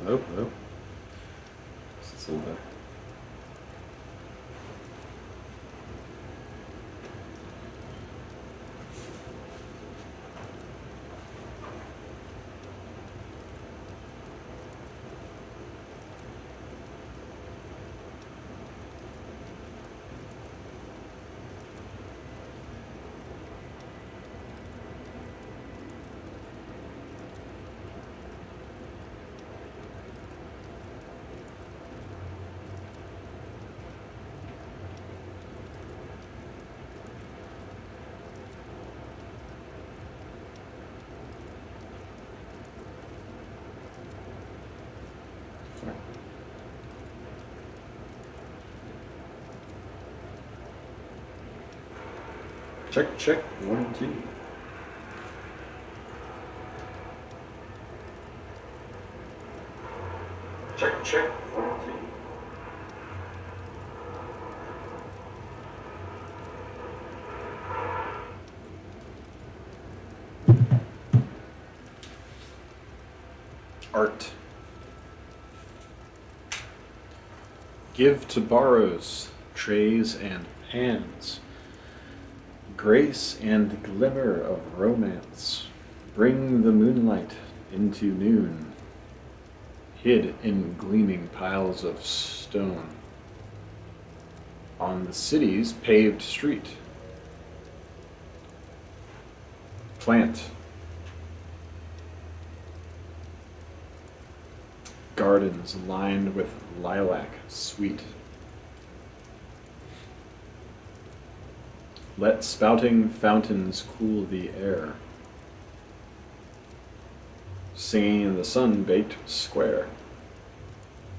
Hello, hello. It's a little better. Sorry. Check, check. 1, 2. Check, check. 1, 2. Art. Give to borrows, trays and pans, grace and glimmer of romance. Bring the moonlight into noon, hid in gleaming piles of stone. On the city's paved street, plant gardens lined with lilac sweet. Let spouting fountains cool the air, singing in the sun-baked square.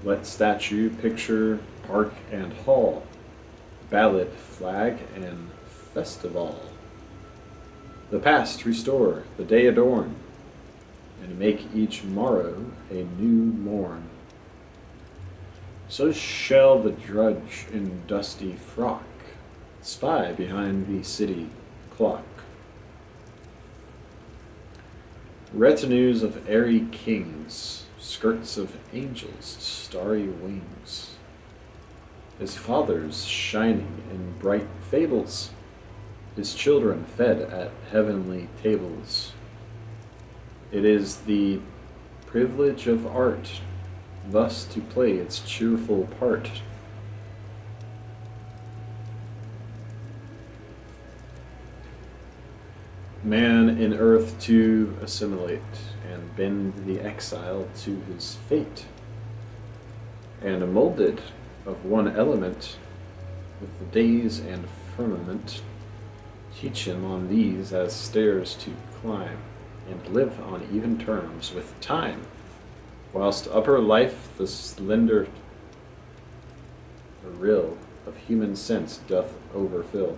Let statue picture park and hall, ballad, flag, and festival. The past restore, the day adorn, and make each morrow a new morn. So shall the drudge in dusty frock spy behind the city clock. Retinues of airy kings, skirts of angels, starry wings. His fathers shining in bright fables, his children fed at heavenly tables. It is the privilege of art thus to play its cheerful part. Man in earth to assimilate and bend the exile to his fate, and molded of one element with the days and firmament, teach him on these as stairs to climb, and live on even terms with time, whilst upper life the slender rill of human sense doth overfill.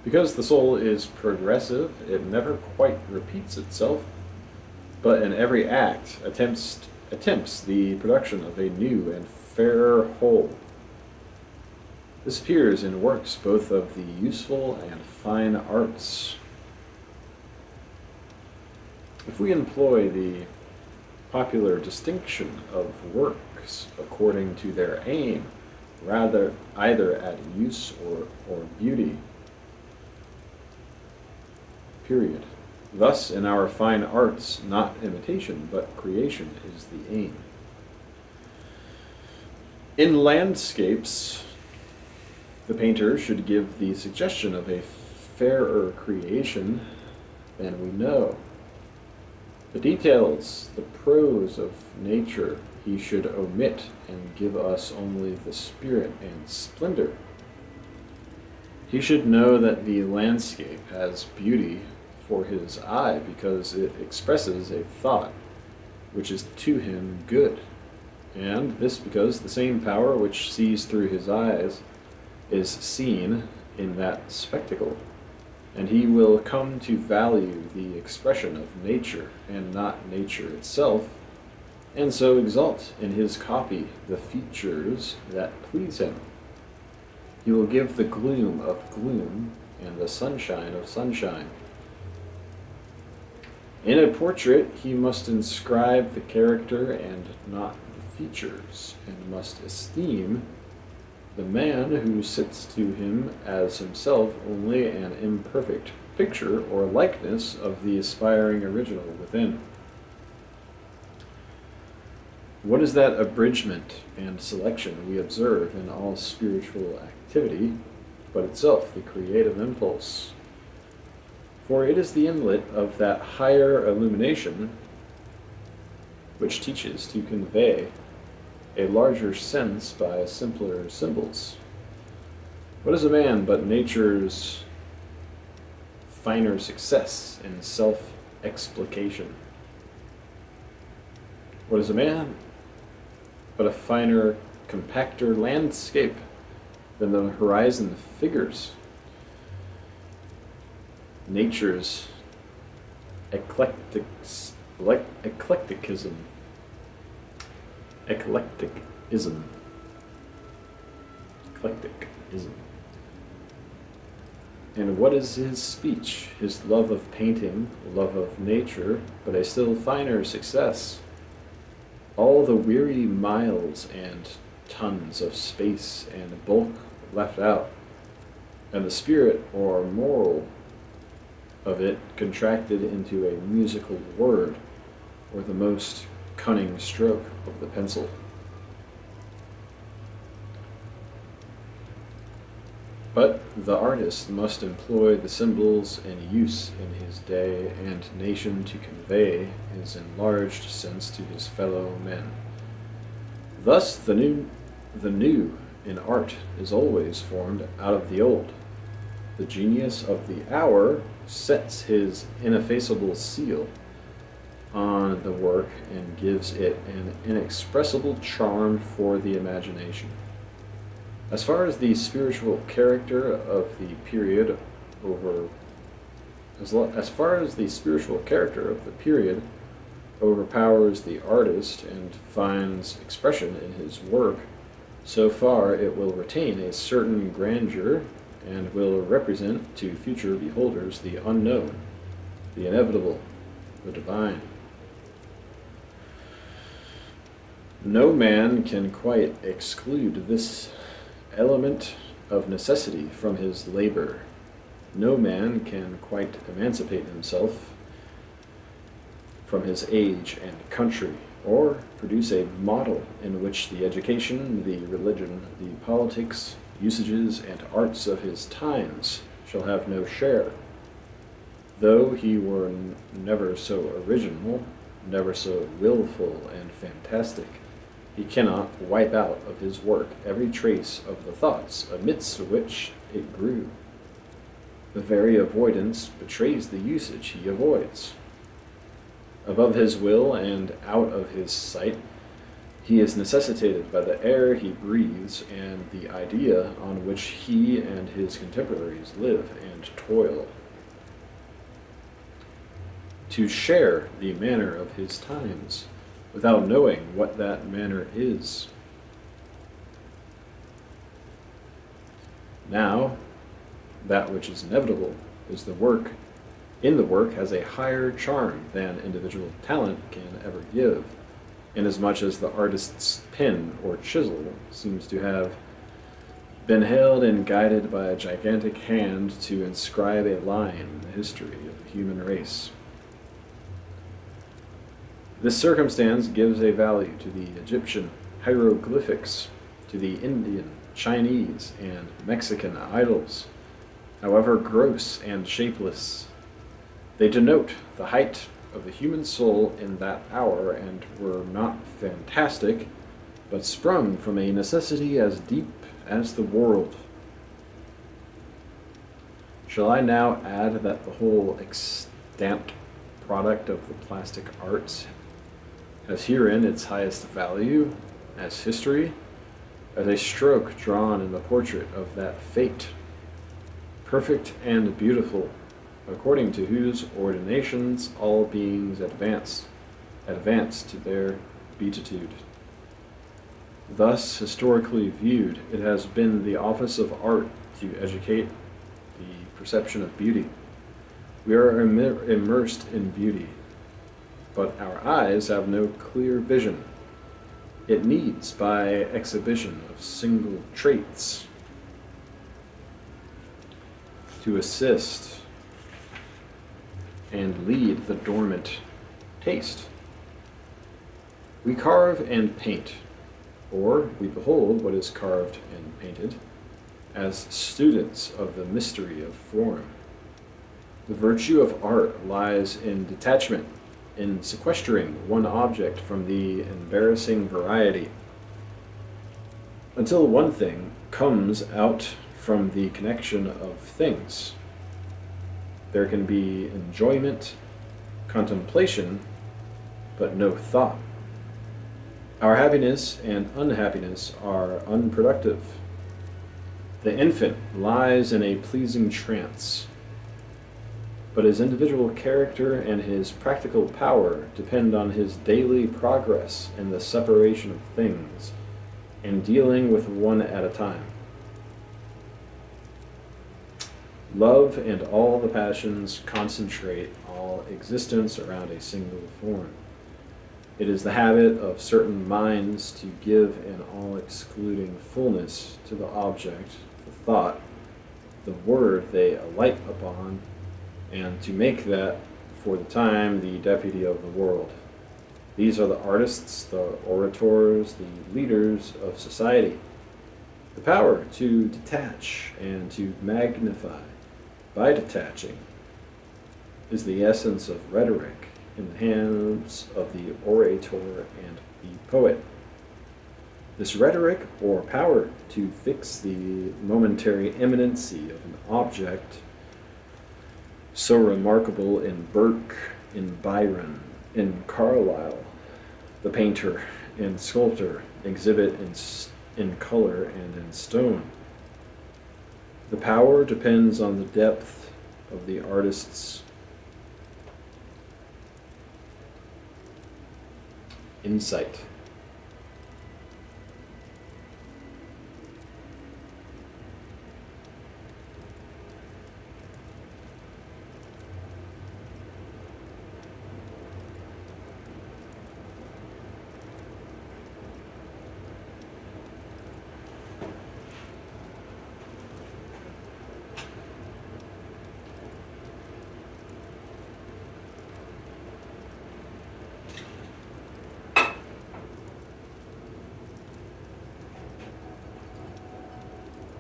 Because the soul is progressive, it never quite repeats itself, but in every act attempts the production of a new and fairer whole. This appears in works both of the useful and fine arts. If we employ the popular distinction of works according to their aim, rather either at use or beauty, period. Thus, in our fine arts, not imitation, but creation is the aim. In landscapes, the painter should give the suggestion of a fairer creation than we know. The details, the prose of nature, he should omit and give us only the spirit and splendor. He should know that the landscape has beauty for his eye because it expresses a thought which is to him good, and this because the same power which sees through his eyes is seen in that spectacle, and he will come to value the expression of nature and not nature itself, and so exalt in his copy the features that please him. He will give the gloom of gloom and the sunshine of sunshine. In a portrait, he must inscribe the character and not the features, and must esteem the man who sits to him as himself only an imperfect picture or likeness of the aspiring original within. What is that abridgment and selection we observe in all spiritual activity, but itself the creative impulse? For it is the inlet of that higher illumination which teaches to convey a larger sense by simpler symbols. What is a man but nature's finer success in self-explication? What is a man but a finer, compacter landscape than the horizon figures? Nature's eclecticism. Eclecticism. And what is his speech? His love of painting, love of nature, but a still finer success. All the weary miles and tons of space and bulk left out, and the spirit or moral of it contracted into a musical word, or the most cunning stroke of the pencil. But the artist must employ the symbols in use in his day and nation to convey his enlarged sense to his fellow men. Thus the new in art is always formed out of the old. The genius of the hour sets his ineffaceable seal on the work and gives it an inexpressible charm for the imagination. As far as the spiritual character of the period overpowers the artist and finds expression in his work, so far it will retain a certain grandeur and will represent to future beholders the unknown, the inevitable, the divine. No man can quite exclude this element of necessity from his labor. No man can quite emancipate himself from his age and country, or produce a model in which the education, the religion, the politics, usages, and arts of his times shall have no share. Though he were never so original, never so willful and fantastic, he cannot wipe out of his work every trace of the thoughts amidst which it grew. The very avoidance betrays the usage he avoids. Above his will and out of his sight, he is necessitated by the air he breathes and the idea on which he and his contemporaries live and toil. To share the manner of his times, without knowing what that manner is. Now, that which is inevitable is the work has a higher charm than individual talent can ever give, inasmuch as the artist's pen or chisel seems to have been held and guided by a gigantic hand to inscribe a line in the history of the human race. This circumstance gives a value to the Egyptian hieroglyphics, to the Indian, Chinese, and Mexican idols, however gross and shapeless. They denote the height of the human soul in that hour and were not fantastic, but sprung from a necessity as deep as the world. Shall I now add that the whole extant product of the plastic arts has herein its highest value, as history, as a stroke drawn in the portrait of that fate, perfect and beautiful, according to whose ordinations all beings advance to their beatitude. Thus, historically viewed, it has been the office of art to educate the perception of beauty. We are immersed in beauty, but our eyes have no clear vision. It needs, by exhibition of single traits, to assist and lead the dormant taste. We carve and paint, or we behold what is carved and painted, as students of the mystery of form. The virtue of art lies in detachment, in sequestering one object from the embarrassing variety, until one thing comes out from the connection of things. There can be enjoyment, contemplation, but no thought. Our happiness and unhappiness are unproductive. The infant lies in a pleasing trance, but his individual character and his practical power depend on his daily progress in the separation of things and dealing with one at a time. Love and all the passions concentrate all existence around a single form. It is the habit of certain minds to give an all-excluding fullness to the object, the thought, the word they alight upon, and to make that, for the time, the deputy of the world. These are the artists, the orators, the leaders of society. The power to detach and to magnify by detaching is the essence of rhetoric in the hands of the orator and the poet. This rhetoric, or power to fix the momentary imminency of an object, so remarkable in Burke, in Byron, in Carlyle, the painter and sculptor exhibit in color and in stone. The power depends on the depth of the artist's insight.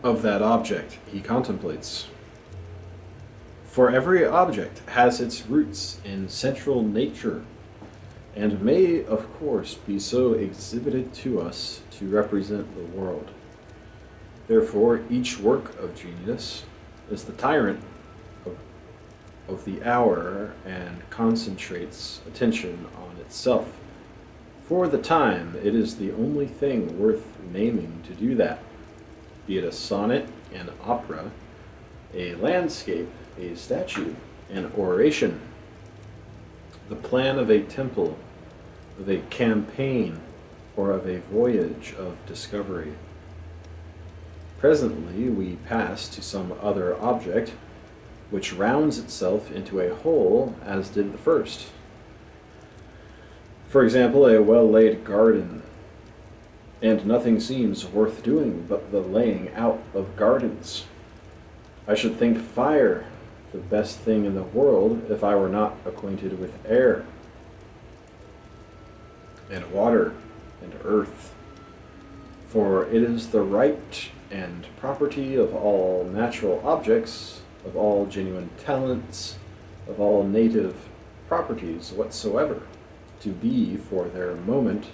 Of that object he contemplates. For every object has its roots in central nature, and may, of course, be so exhibited to us to represent the world. Therefore, each work of genius is the tyrant of the hour and concentrates attention on itself. For the time, it is the only thing worth naming to do that. Be it a sonnet, an opera, a landscape, a statue, an oration, the plan of a temple, of a campaign, or of a voyage of discovery. Presently we pass to some other object, which rounds itself into a whole as did the first. For example, a well-laid garden, and nothing seems worth doing but the laying out of gardens. I should think fire the best thing in the world if I were not acquainted with air, and water, and earth, for it is the right and property of all natural objects, of all genuine talents, of all native properties whatsoever, to be for their moment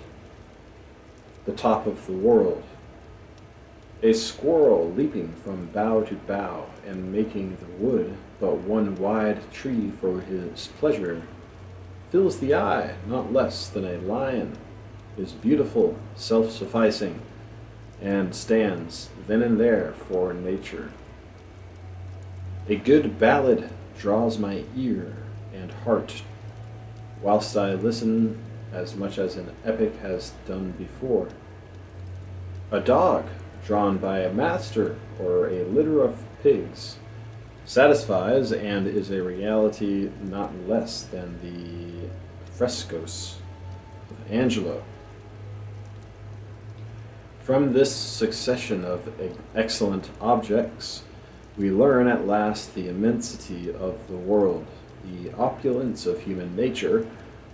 the top of the world. A squirrel leaping from bough to bough and making the wood but one wide tree for his pleasure fills the eye not less than a lion is beautiful, self-sufficing, and stands then and there for nature. A good ballad draws my ear and heart, whilst I listen as much as an epic has done before. A dog, drawn by a master or a litter of pigs, satisfies and is a reality not less than the frescoes of Angelo. From this succession of excellent objects, we learn at last the immensity of the world, the opulence of human nature,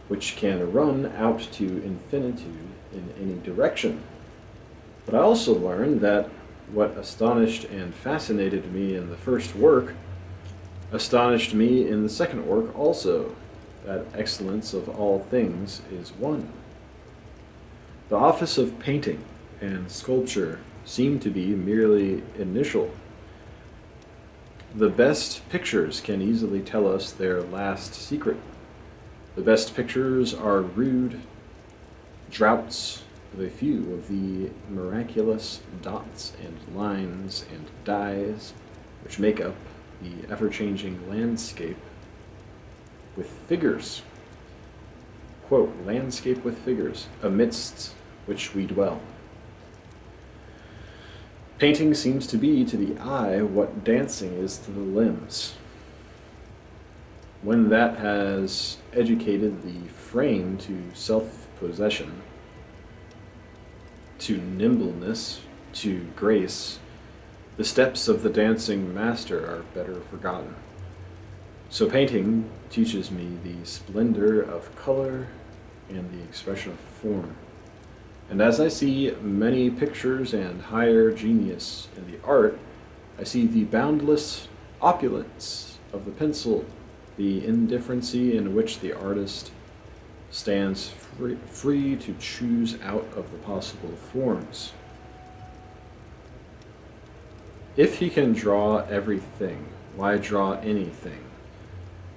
which can run out to infinitude in any direction. But I also learn that what astonished and fascinated me in the first work astonished me in the second work also, that excellence of all things is one. The office of painting and sculpture seem to be merely initial. The best pictures can easily tell us their last secret. The best pictures are rude draughts of a few of the miraculous dots and lines and dyes which make up the ever-changing landscape with figures. Quote, landscape with figures, amidst which we dwell. Painting seems to be to the eye what dancing is to the limbs. When that has educated the frame to self-possession, to nimbleness, to grace, the steps of the dancing master are better forgotten. So painting teaches me the splendor of color and the expression of form. And as I see many pictures and higher genius in the art, I see the boundless opulence of the pencil, the indifferency in which the artist stands free to choose out of the possible forms. If he can draw everything, why draw anything?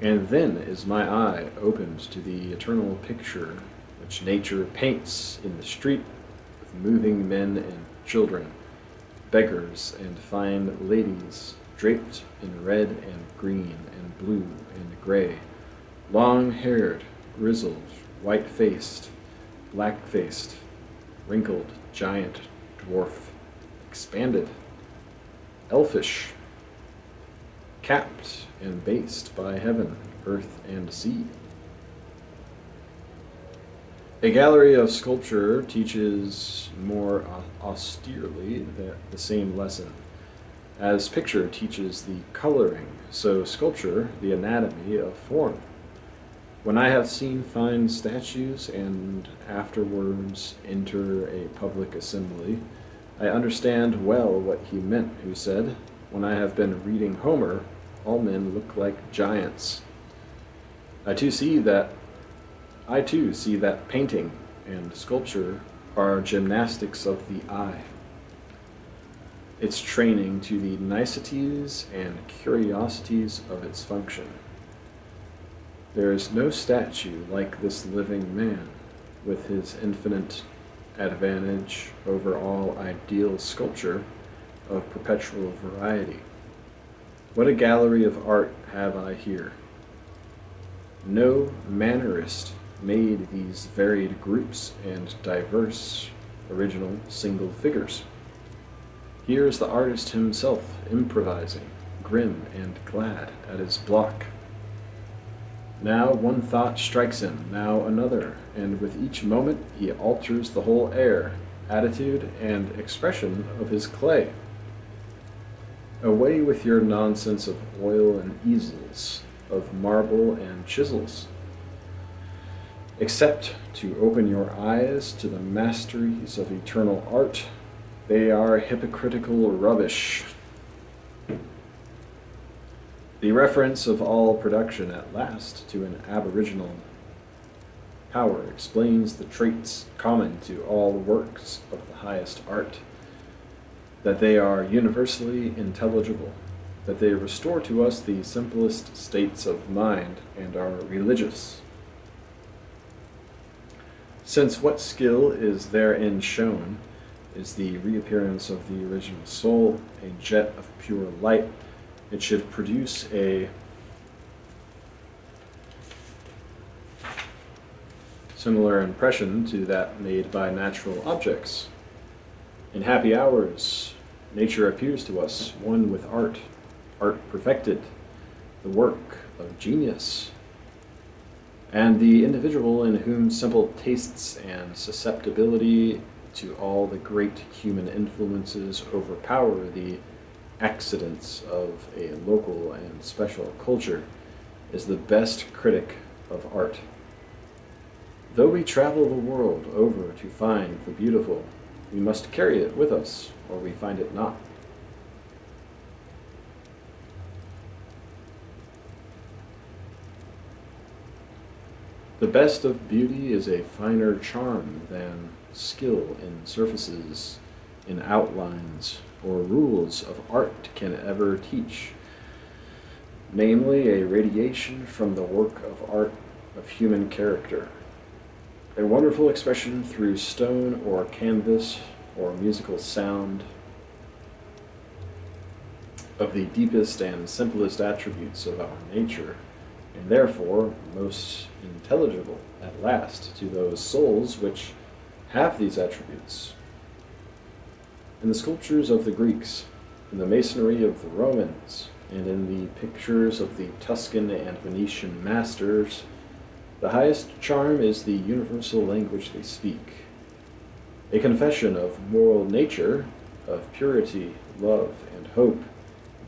And then is my eye opened to the eternal picture which nature paints in the street with moving men and children, beggars and fine ladies, draped in red and green and blue and gray, long-haired, grizzled, white-faced, black-faced, wrinkled, giant, dwarf, expanded, elfish, capped and based by heaven, earth, and sea. A gallery of sculpture teaches more austerely the same lesson. As picture teaches the coloring, so sculpture the anatomy of form. When I have seen fine statues and afterwards enter a public assembly, I understand well what he meant who said, when I have been reading Homer, all men look like giants. I too see that painting and sculpture are gymnastics of the eye. It's training to the niceties and curiosities of its function. There is no statue like this living man, with his infinite advantage over all ideal sculpture of perpetual variety. What a gallery of art have I here! No mannerist made these varied groups and diverse, original, single figures. Here is the artist himself improvising, grim and glad, at his block. Now one thought strikes him, now another, and with each moment he alters the whole air, attitude, and expression of his clay. Away with your nonsense of oil and easels, of marble and chisels. Except to open your eyes to the masteries of eternal art, they are hypocritical rubbish. The reference of all production at last to an aboriginal power explains the traits common to all works of the highest art, that they are universally intelligible, that they restore to us the simplest states of mind and are religious. Since what skill is therein shown is the reappearance of the original soul, a jet of pure light, it should produce a similar impression to that made by natural objects. In happy hours, nature appears to us one with art, art perfected, the work of genius. and the individual in whom simple tastes and susceptibility to all the great human influences overpower the accidents of a local and special culture is the best critic of art. Though we travel the world over to find the beautiful, we must carry it with us, or we find it not. The best of beauty is a finer charm than skill in surfaces, in outlines, or rules of art can ever teach, namely a radiation from the work of art of human character, a wonderful expression through stone or canvas or musical sound of the deepest and simplest attributes of our nature, and therefore most intelligible at last to those souls which have these attributes. In the sculptures of the Greeks, in the masonry of the Romans, and in the pictures of the Tuscan and Venetian masters, the highest charm is the universal language they speak, a confession of moral nature, of purity, love, and hope,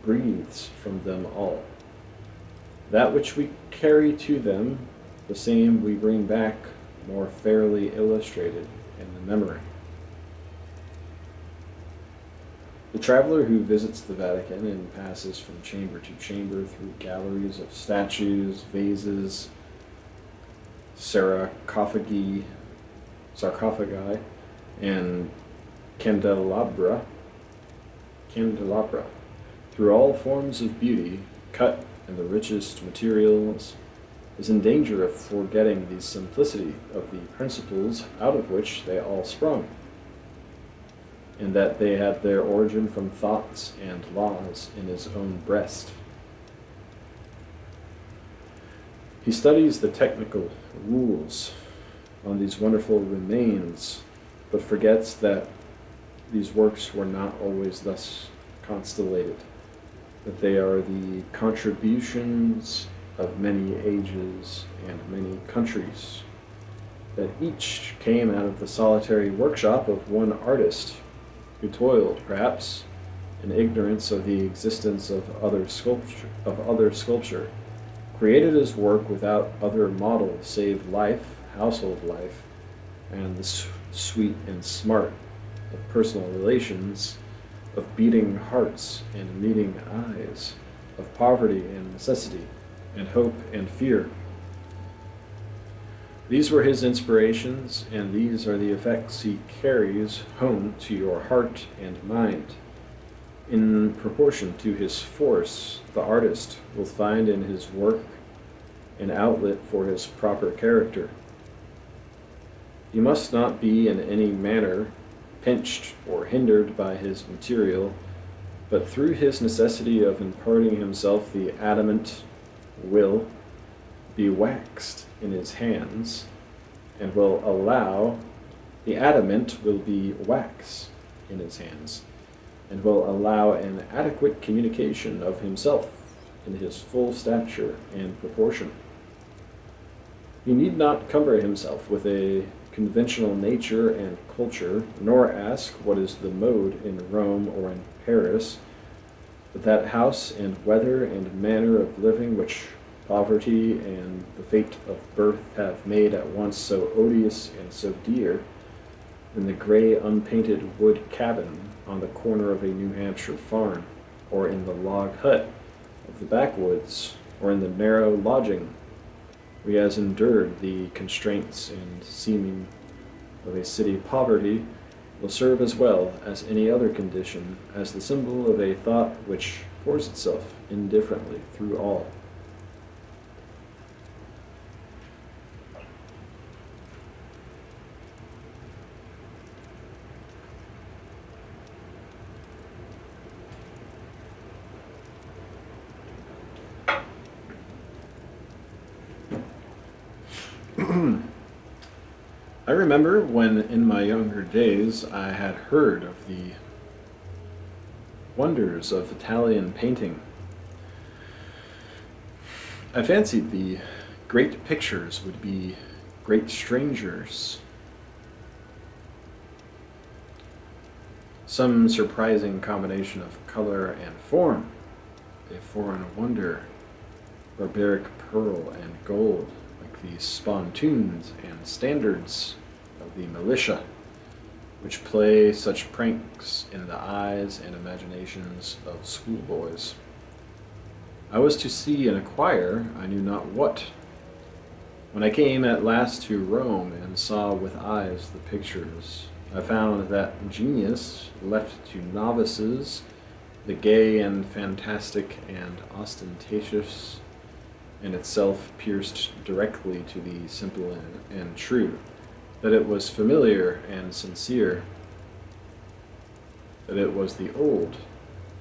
breathes from them all. That which we carry to them, the same we bring back, more fairly illustrated in the memory. The traveler who visits the Vatican and passes from chamber to chamber through galleries of statues, vases, sarcophagi, and candelabra, through all forms of beauty, cut in the richest materials, is in danger of forgetting the simplicity of the principles out of which they all sprung, and that they had their origin from thoughts and laws in his own breast. He studies the technical rules on these wonderful remains, but forgets that these works were not always thus constellated, that they are the contributions of many ages and many countries, that each came out of the solitary workshop of one artist, who toiled, perhaps, in ignorance of the existence of other sculpture, created his work without other model save life, household life, and the sweet and smart of personal relations, of beating hearts and meeting eyes, of poverty and necessity, and hope and fear. These were his inspirations, and these are the effects he carries home to your heart and mind. In proportion to his force, the artist will find in his work an outlet for his proper character. He must not be in any manner pinched or hindered by his material, but through his necessity of imparting himself the adamant will be waxed in his hands, and will allow the adamant will be wax in his hands, and will allow an adequate communication of himself in his full stature and proportion. He need not cumber himself with a conventional nature and culture, nor ask what is the mode in Rome or in Paris, but that house and weather and manner of living which poverty and the fate of birth have made at once so odious and so dear, in the gray unpainted wood cabin on the corner of a New Hampshire farm, or in the log hut of the backwoods, or in the narrow lodging where he has endured the constraints and seeming of a city poverty, will serve as well as any other condition as the symbol of a thought which pours itself indifferently through all. I remember when in my younger days I had heard of the wonders of Italian painting. I fancied the great pictures would be great strangers. Some surprising combination of color and form, a foreign wonder, barbaric pearl and gold, like the spontoons and standards of the militia, which play such pranks in the eyes and imaginations of schoolboys. I was to see and acquire I knew not what. When I came at last to Rome and saw with eyes the pictures, I found that genius left to novices the gay and fantastic and ostentatious, in itself pierced directly to the simple and true, that it was familiar and sincere, that it was the old,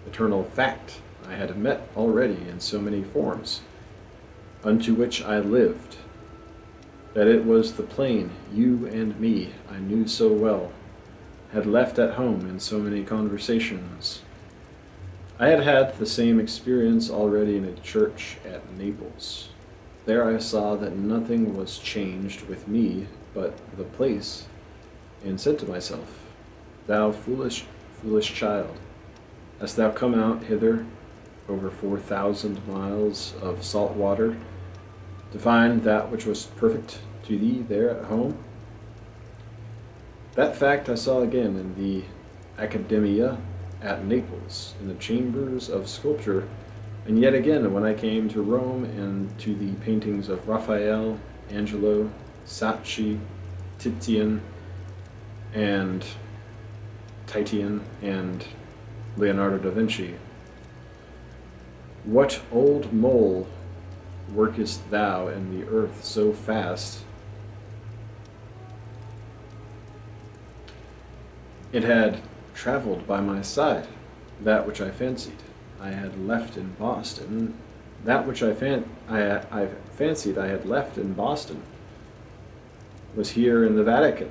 eternal fact I had met already in so many forms, unto which I lived, that it was the plain you and me I knew so well, had left at home in so many conversations. I had had the same experience already in a church at Naples. There I saw that nothing was changed with me but the place, and said to myself, Thou foolish child, hast thou come out hither over 4,000 miles of salt water to find that which was perfect to thee there at home? That fact I saw again in the Accademia at Naples, in the chambers of sculpture, and yet again when I came to Rome and to the paintings of Raphael, Angelo, Sacchi, Titian, and Leonardo da Vinci. What old mole workest thou in the earth so fast? It had traveled by my side, that which I fancied I had left in Boston, I fancied I had left in Boston, was here in the Vatican,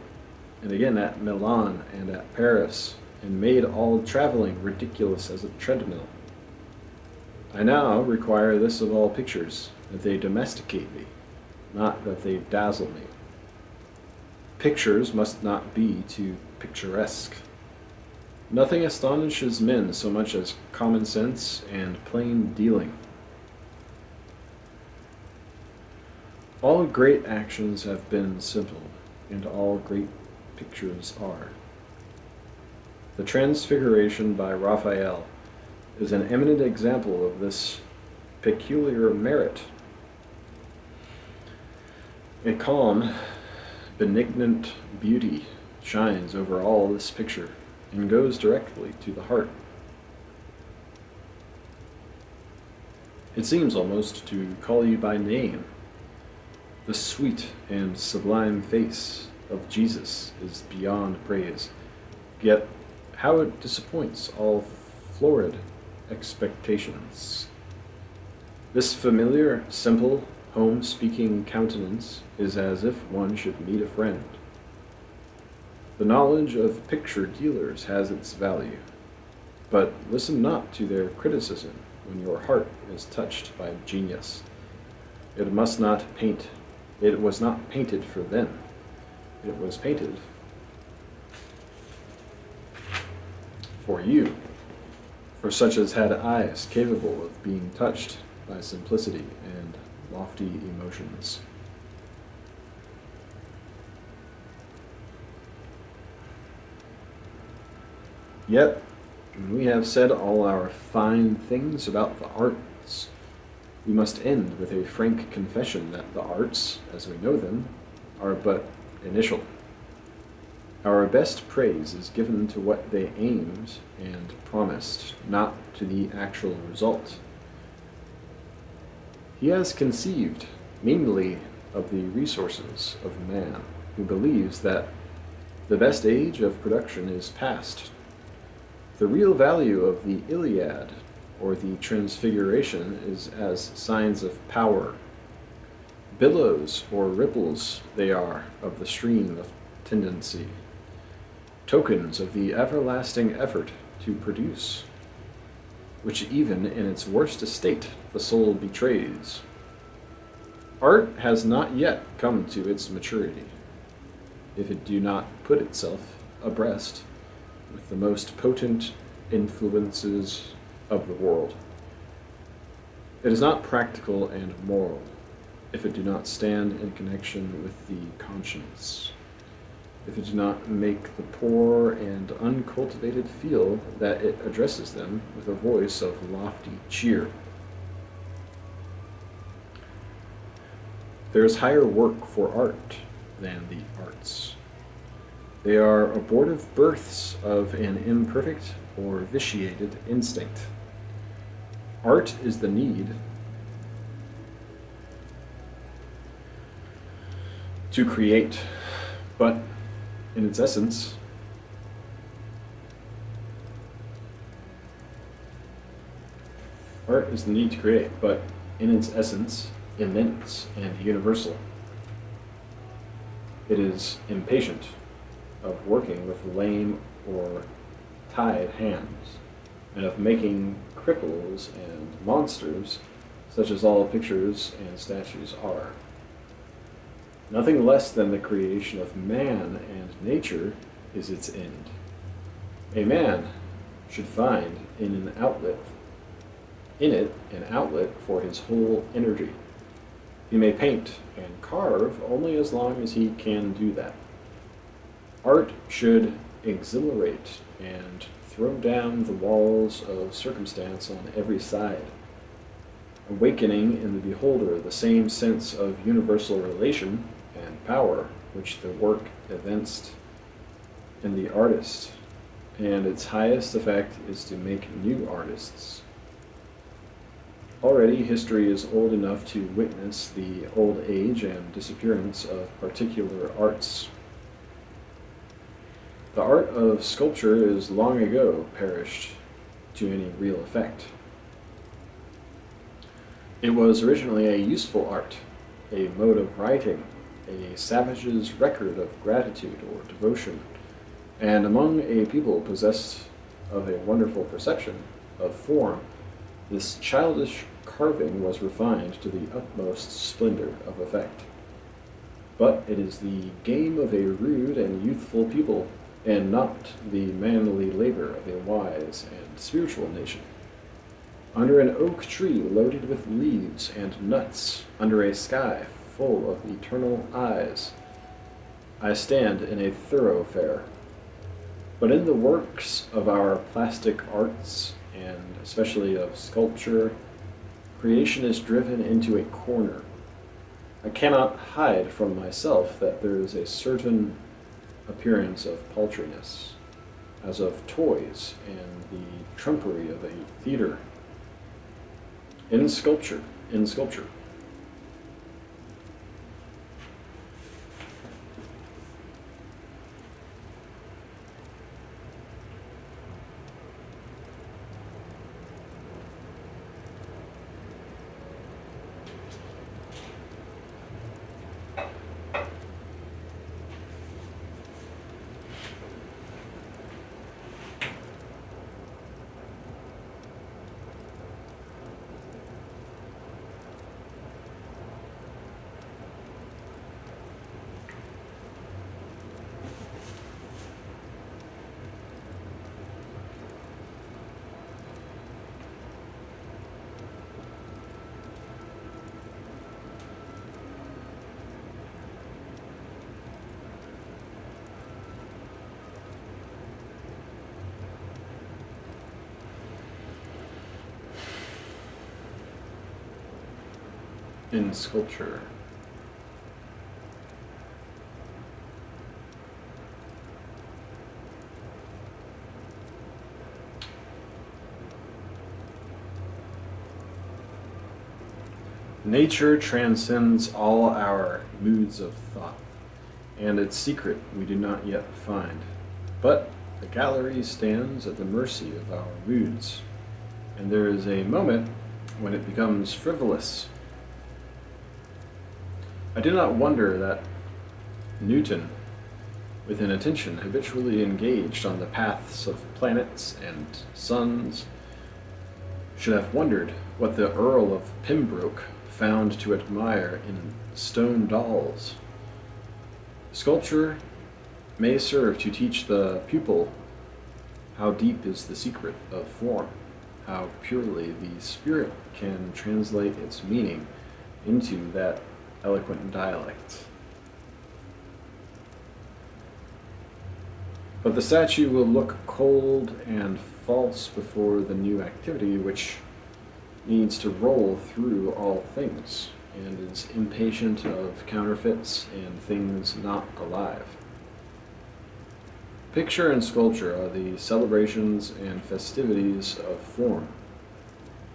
and again at Milan and at Paris, and made all traveling ridiculous as a treadmill. I now require this of all pictures, that they domesticate me, not that they dazzle me. Pictures must not be too picturesque. Nothing astonishes men so much as common sense and plain dealing. All great actions have been simple, and all great pictures are. The Transfiguration by Raphael is an eminent example of this peculiar merit. A calm, benignant beauty shines over all this picture and goes directly to the heart. It seems almost to call you by name. The sweet and sublime face of Jesus is beyond praise, yet how it disappoints all florid expectations. This familiar, simple, home-speaking countenance is as if one should meet a friend. The knowledge of picture dealers has its value, but listen not to their criticism when your heart is touched by genius. It was not painted for them. It was painted for you, for such as had eyes capable of being touched by simplicity and lofty emotions. Yet, when we have said all our fine things about the arts, we must end with a frank confession that the arts, as we know them, are but initial. Our best praise is given to what they aimed and promised, not to the actual result. He has conceived meanly of the resources of man, who believes that the best age of production is past. The real value of the Iliad or the Transfiguration is as signs of power. Billows or ripples they are of the stream of tendency, tokens of the everlasting effort to produce, which even in its worst estate the soul betrays. Art has not yet come to its maturity if it do not put itself abreast with the most potent influences of the world. It is not practical and moral if it do not stand in connection with the conscience, if it do not make the poor and uncultivated feel that it addresses them with a voice of lofty cheer. There is higher work for art than the arts. They are abortive births of an imperfect or vitiated instinct. Art is the need to create, but in its essence, art is the need to create, but in its essence, immense and universal. It is impatient of working with lame or tied hands, and of making cripples and monsters, such as all pictures and statues are. Nothing less than the creation of man and nature is its end. A man should find in it an outlet for his whole energy. He may paint and carve only as long as he can do that. Art should exhilarate and throw down the walls of circumstance on every side, awakening in the beholder the same sense of universal relation and power which the work evinced in the artist, and its highest effect is to make new artists. Already history is old enough to witness the old age and disappearance of particular arts. The art of sculpture is long ago perished to any real effect. It was originally a useful art, a mode of writing, a savage's record of gratitude or devotion, and among a people possessed of a wonderful perception of form, this childish carving was refined to the utmost splendor of effect. But it is the game of a rude and youthful people, and not the manly labor of a wise and spiritual nation. Under an oak tree loaded with leaves and nuts, under a sky full of eternal eyes, I stand in a thoroughfare. But in the works of our plastic arts, and especially of sculpture, creation is driven into a corner. I cannot hide from myself that there is a certain appearance of paltriness, as of toys and the trumpery of a theater. In sculpture. In sculpture. Nature transcends all our moods of thought, and its secret we do not yet find. But the gallery stands at the mercy of our moods, and there is a moment when it becomes frivolous. I do not wonder that Newton, with an attention habitually engaged on the paths of planets and suns, should have wondered what the Earl of Pembroke found to admire in stone dolls. Sculpture may serve to teach the pupil how deep is the secret of form, how purely the spirit can translate its meaning into that eloquent dialect. But the statue will look cold and false before the new activity which needs to roll through all things, and is impatient of counterfeits and things not alive. Picture and sculpture are the celebrations and festivities of form,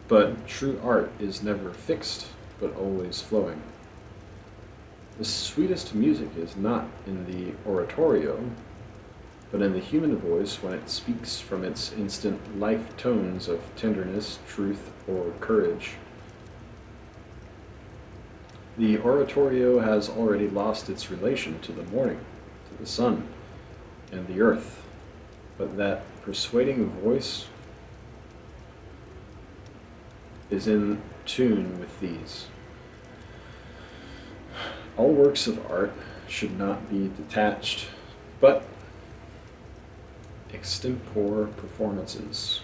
but true art is never fixed, but always flowing. The sweetest music is not in the oratorio, but in the human voice when it speaks from its instant life tones of tenderness, truth, or courage. The oratorio has already lost its relation to the morning, to the sun, and the earth, but that persuading voice is in tune with these. All works of art should not be detached, but extempore performances.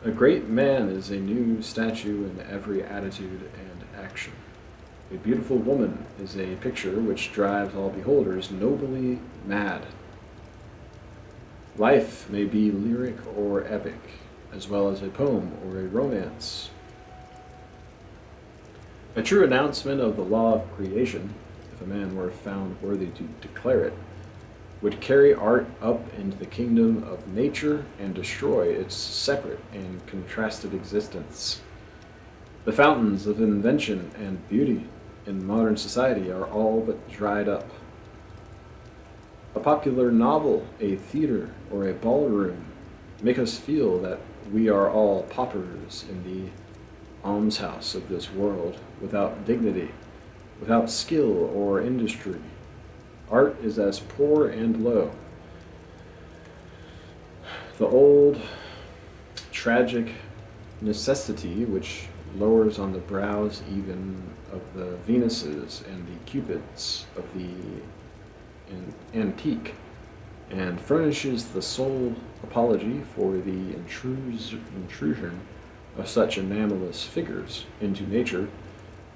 A great man is a new statue in every attitude and action. A beautiful woman is a picture which drives all beholders nobly mad. Life may be lyric or epic, as well as a poem or a romance. A true announcement of the law of creation, if a man were found worthy to declare it, would carry art up into the kingdom of nature and destroy its separate and contrasted existence. The fountains of invention and beauty in modern society are all but dried up. A popular novel, a theater, or a ballroom make us feel that we are all paupers in the almshouse of this world, without dignity, without skill or industry. Art is as poor and low. The old tragic necessity which lowers on the brows even of the Venuses and the Cupids of the antique, and furnishes the sole apology for the intrusion of such anomalous figures into nature,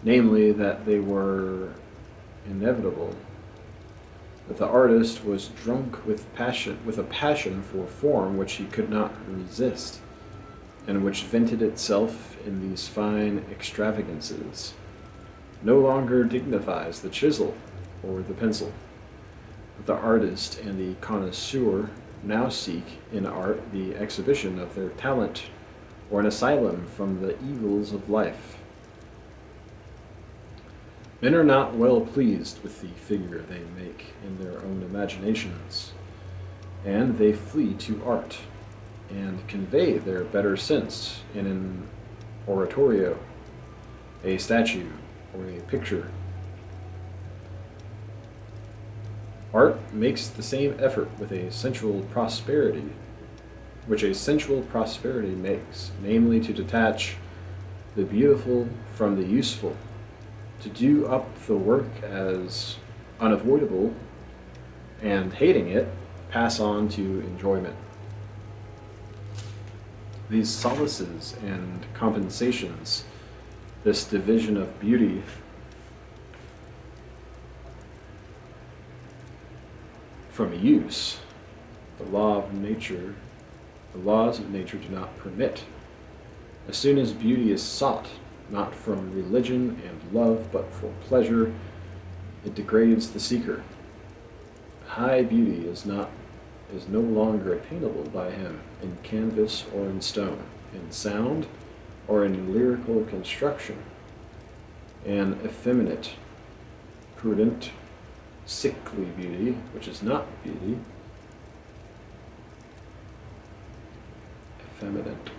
namely that they were inevitable, that the artist was drunk with a passion for form which he could not resist, and which vented itself in these fine extravagances, no longer dignifies the chisel or the pencil. But the artist and the connoisseur now seek in art the exhibition of their talent, or an asylum from the evils of life. Men are not well pleased with the figure they make in their own imaginations, and they flee to art, and convey their better sense in an oratorio, a statue, or a picture. Art makes the same effort with a sensual prosperity, which a sensual prosperity makes, namely to detach the beautiful from the useful, to do up the work as unavoidable, and hating it, pass on to enjoyment. These solaces and compensations, this division of beauty, from use, the laws of nature do not permit. As soon as beauty is sought, not from religion and love, but for pleasure, it degrades the seeker. High beauty is no longer attainable by him in canvas or in stone, in sound or in lyrical construction. An effeminate, prudent, sickly beauty, which is not beauty, effeminate,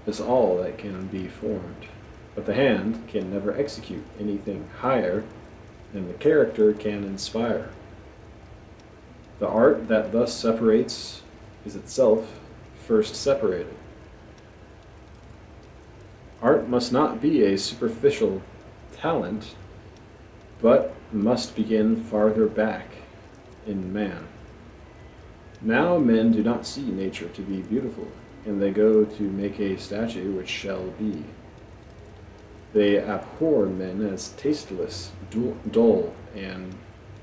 is all that can be formed, but the hand can never execute anything higher than the character can inspire. The art that thus separates is itself first separated. Art must not be a superficial talent, but must begin farther back in man. Now men do not see nature to be beautiful, and they go to make a statue which shall be. They abhor men as tasteless, dull, and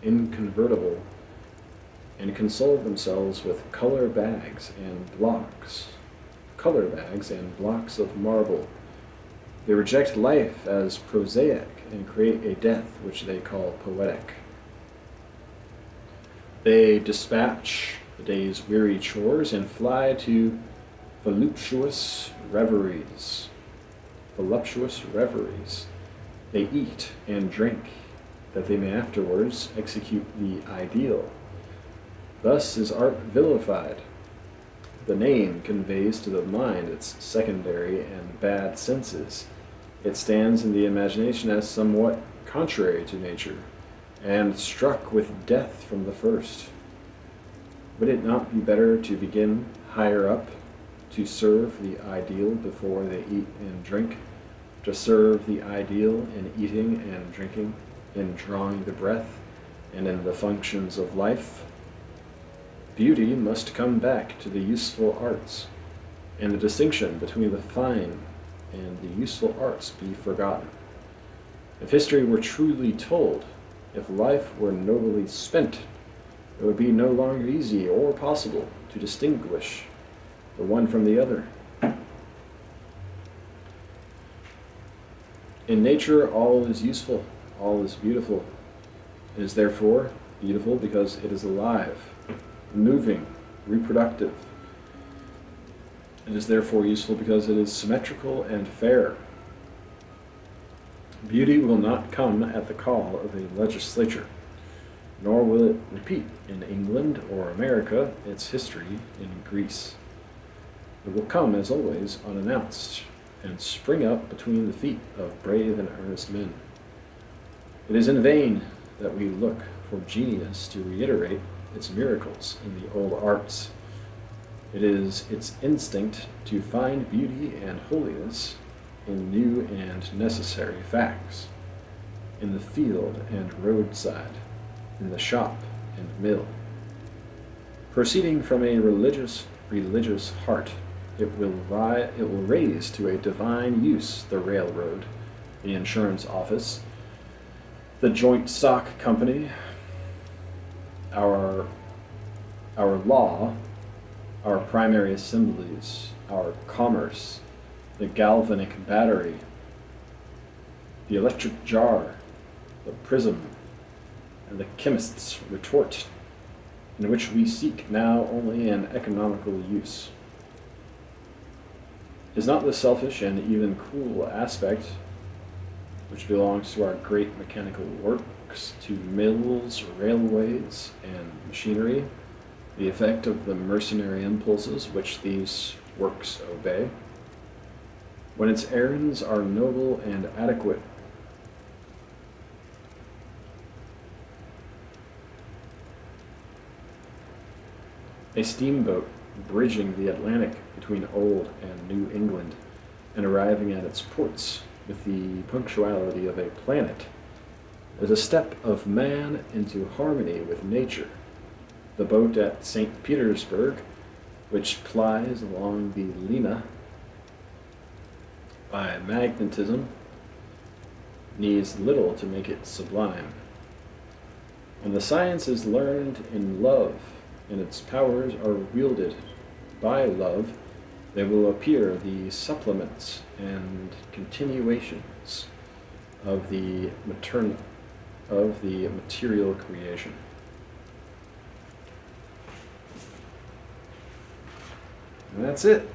inconvertible, and console themselves with color bags and blocks of marble. They reject life as prosaic and create a death which they call poetic. They dispatch the day's weary chores and fly to voluptuous reveries. They eat and drink, that they may afterwards execute the ideal. Thus is art vilified. The name conveys to the mind its secondary and bad senses. It stands in the imagination as somewhat contrary to nature, and struck with death from the first. Would it not be better to begin higher up, to serve the ideal before they eat and drink, to serve the ideal in eating and drinking, in drawing the breath, and in the functions of life? Beauty must come back to the useful arts, and the distinction between the fine and the useful arts be forgotten. If history were truly told, if life were nobly spent, it would be no longer easy or possible to distinguish the one from the other. In nature, all is useful, all is beautiful. It is therefore beautiful because it is alive, moving, reproductive. It is therefore useful because it is symmetrical and fair. Beauty will not come at the call of a legislature, nor will it repeat in England or America its history in Greece. It will come, as always, unannounced, and spring up between the feet of brave and earnest men. It is in vain that we look for genius to reiterate its miracles in the old arts. It is its instinct to find beauty and holiness in new and necessary facts, in the field and roadside, in the shop and mill. Proceeding from a religious heart, it will raise to a divine use the railroad, the insurance office, the joint stock company, our law, our primary assemblies, our commerce, the galvanic battery, the electric jar, the prism, and the chemist's retort, in which we seek now only an economical use. Is not the selfish and even cruel aspect which belongs to our great mechanical works, to mills, railways, and machinery, the effect of the mercenary impulses which these works obey? When its errands are noble and adequate, a steamboat bridging the Atlantic between Old and New England and arriving at its ports with the punctuality of a planet is a step of man into harmony with nature. The boat at St. Petersburg, which plies along the Lena by magnetism, needs little to make it sublime. When the science is learned in love, and its powers are wielded by love, they will appear the supplements and continuations of the material creation. And that's it.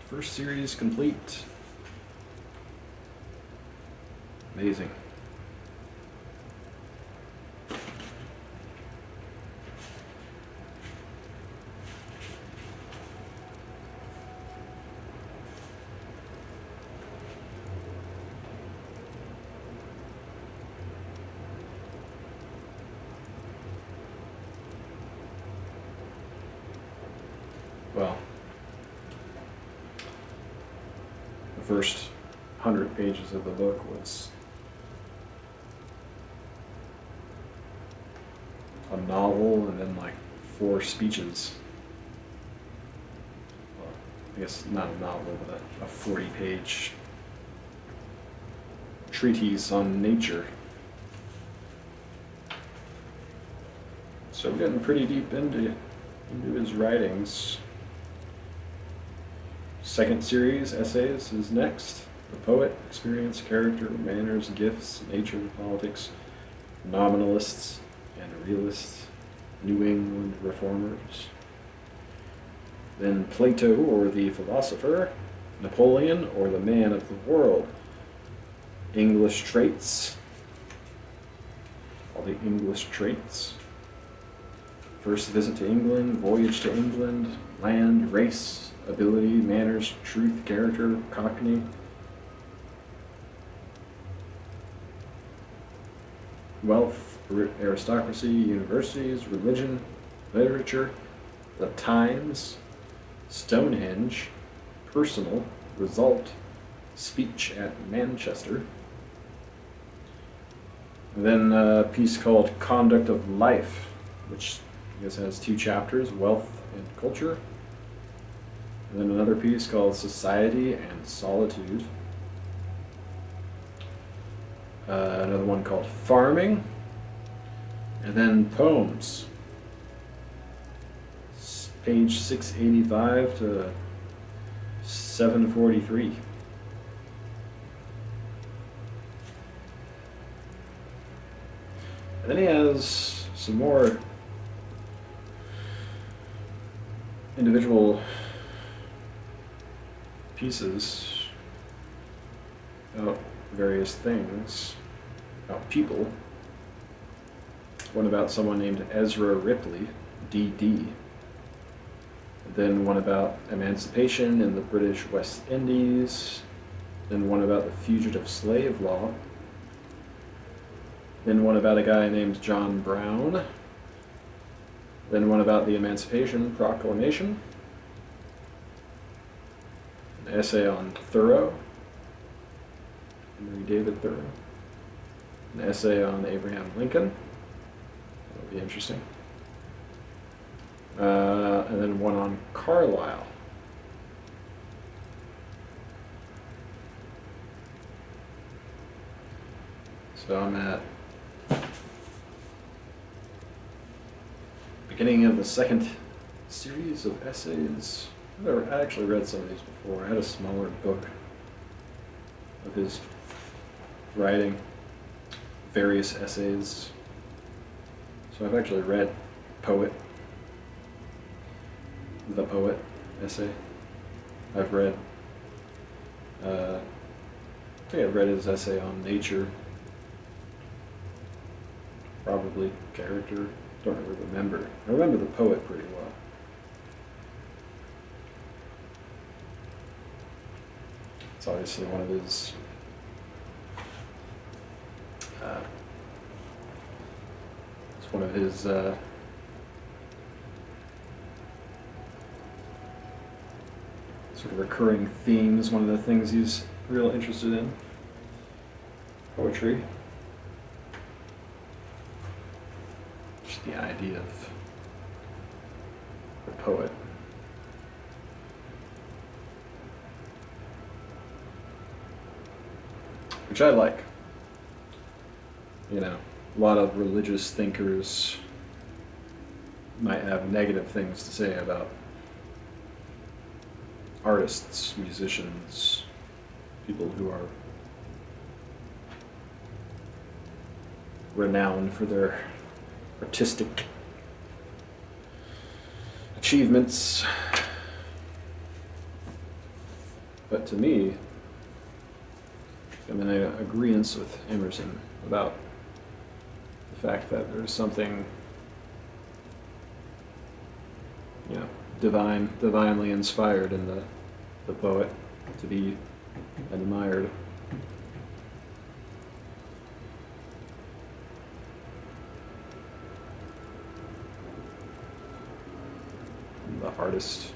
First series complete. Amazing. Well, first 100 pages of the book was a novel and then like 4 speeches. Well, I guess not a novel, but a 40-page treatise on nature. So we're getting pretty deep into his writings. Second series, essays, is next. The poet, experience, character, manners, gifts, nature, politics, nominalists and realists, New England reformers. Then Plato, or the philosopher, Napoleon, or the man of the world, English traits, all the English traits, first visit to England, voyage to England, land, race, ability, manners, truth, character, cockney, wealth, aristocracy, universities, religion, literature, the times, Stonehenge, personal, result, speech at Manchester. And then a piece called Conduct of Life, which I guess has 2 chapters, wealth and culture. And then another piece called Society and Solitude. Another one called Farming. And then Poems. Page 685 to 743. And then he has some more individual pieces about various things, about people. One about someone named Ezra Ripley, D.D. Then one about emancipation in the British West Indies. Then one about the fugitive slave law. Then one about a guy named John Brown. Then one about the Emancipation Proclamation. An essay on Thoreau, Henry David Thoreau. An essay on Abraham Lincoln. That'll be interesting. And then one on Carlyle. So I'm at beginning of the second series of essays. I actually read some of these before. I had a smaller book of his writing, various essays. So I've actually read The Poet essay. I've read, I think I've read his essay on nature, probably character, don't really remember. I remember The Poet pretty well. It's obviously one of his sort of recurring themes, one of the things he's real interested in. Poetry. Just the idea of the poet. Which I like. You know, a lot of religious thinkers might have negative things to say about artists, musicians, people who are renowned for their artistic achievements. But to me, I'm in agreement with Emerson about the fact that there's something, you know, divinely inspired in the poet to be admired. The artist.